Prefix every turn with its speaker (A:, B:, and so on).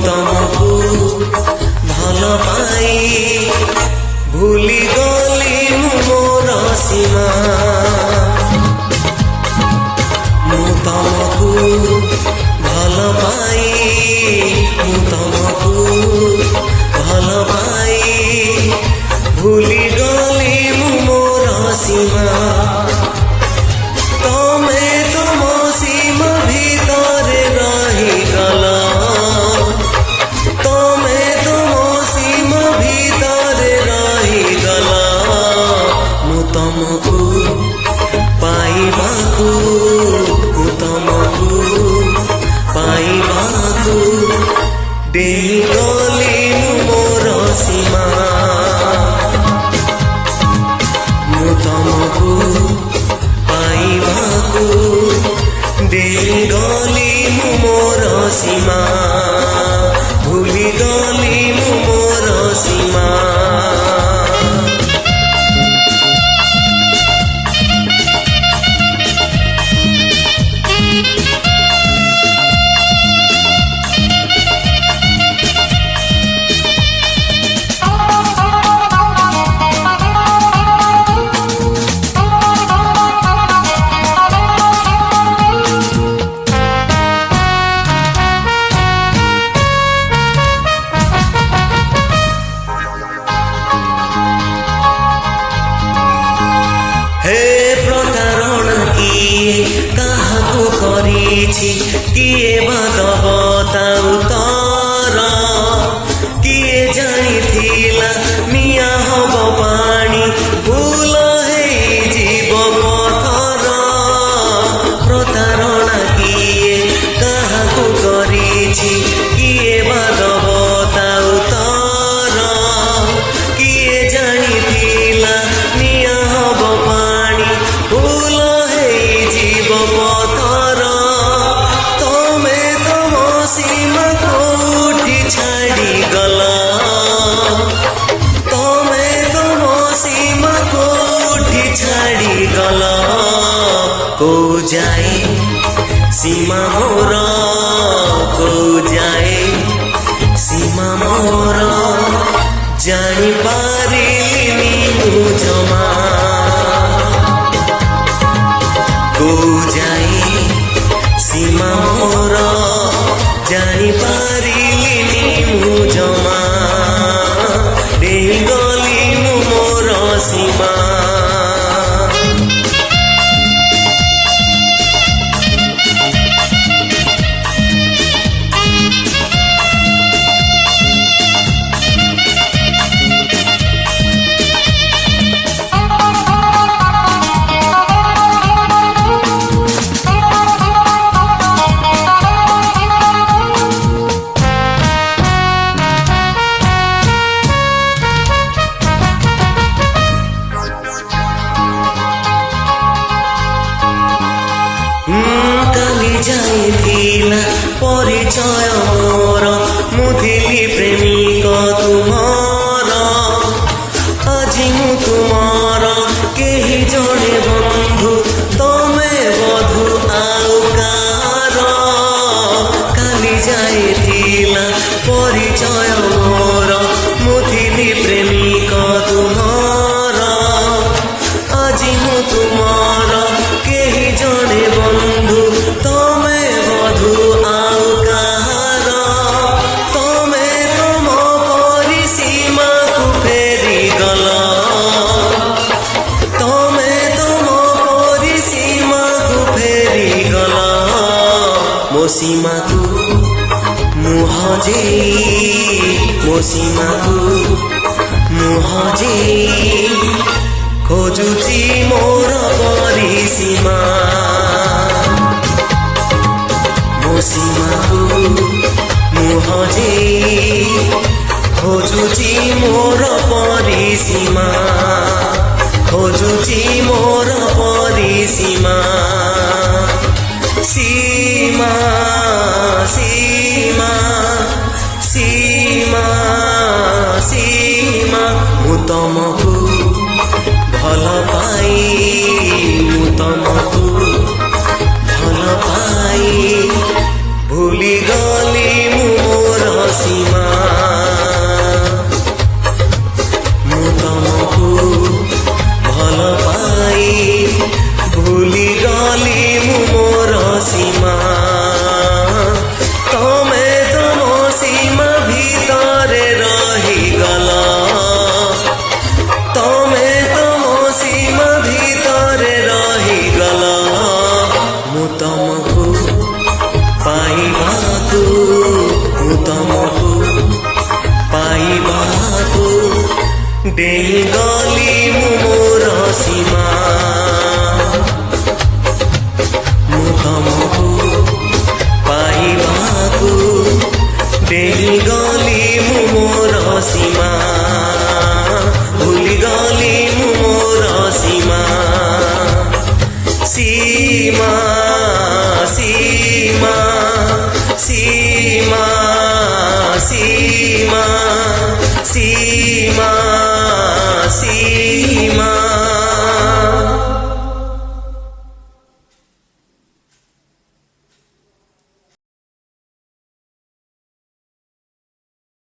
A: ତମକୁ ଭଲ ପାଇ ଭୁଲି ଗଲି ମୁଁ ମୋର ସୀମା। ମୁଁ ତମକୁ ଭଲ ପାଇ ମୁଁ ତମକୁ ଭଲ ପାଇ ଭୁଲି ଗଲି ମୁଁ ମୋର ସୀମା। ତମେ ତମ ସୀମା ଭିତରେ ରହିଗଲ, ତମେ ତମ ସୀମା ଭିତରେ ରହିଗଲ। ମୁଁ ତମକୁ ପାଇବାକୁ ମୁଁ ତମକୁ ପାଇବାକୁ ଡେଇଁଗଲି ମୁଁ ମୋର ସୀମା। ମୁଁ ତମକୁ ପାଇବାକୁ ଡେଇଁଗଲି ମୁଁ ମୋର ସୀମା। ଭୁଲିଗଲି ମୁଁ ମୋର ସୀମା। हे प्रतारणा किए काहाकु करिछि, किए बा दब ता उत्तर। किए जानिथिला निया हब पानी फूल हेइजिब पथर। प्रतारणा किए काहाकु करिछि, किए बा दब ता उत्तर। किए जानिथिला निया हब पानी फूल हेइजिब पथर। तमे तम सीमा कोठी छाडिगल, तमे तम सीमा कोठी छाडिगल। को जाए सीमा मोर, को जाए सीमा मोर जानी पारिलिनी मु जमा। को जाए सीमा मोर जानी पारिलिनी मु जमा। डेइगली मु मोर सीमा। কালি যাইଥିଲା পরিচয় মোর, মু থিলি প্রেমিক তুমর। আজি মু তুমর কেহি জনে বন্ধু, তমে বধু আউ কার। কালি যাইଥିଲା পরিচয় মোর, মু থিলি প্রেমিক তুমর। আজি মু তুমর কেহি জনে বন্ধু, তমে বধু আউ কাহার। তমে তম পরি সীমাকু ফেরিগল, তমে তম পরি সীমাকু ফেরিগল। মো সীমাকু মুহজেই, মো সীমাকু মুহজেই খোঁজুছি মোর পরিসীমা। মো সীমাকু মুহজেই খোঁজুছি মোর পরিসীমা। খোঁজুছি মোর পরিসীমা। সীমা সীমা সীমা সীমা। মু তমকু ভাল পাই মু তমকু ভাল পাই ভুলি গলি মু মোর ଡେଇଁଗଲି ମୁଁ ମୋର ସୀମା ମୁଁ ତମକୁ ପାଇବାକୁ ଡେଇଁଗଲି ମୁଁ ମୋର ସୀମା ଭୁଲିଗଲି ମୁଁ ମୋର ସୀମା ସୀମା ସୀମା ସୀମା ସୀମା ସୀମା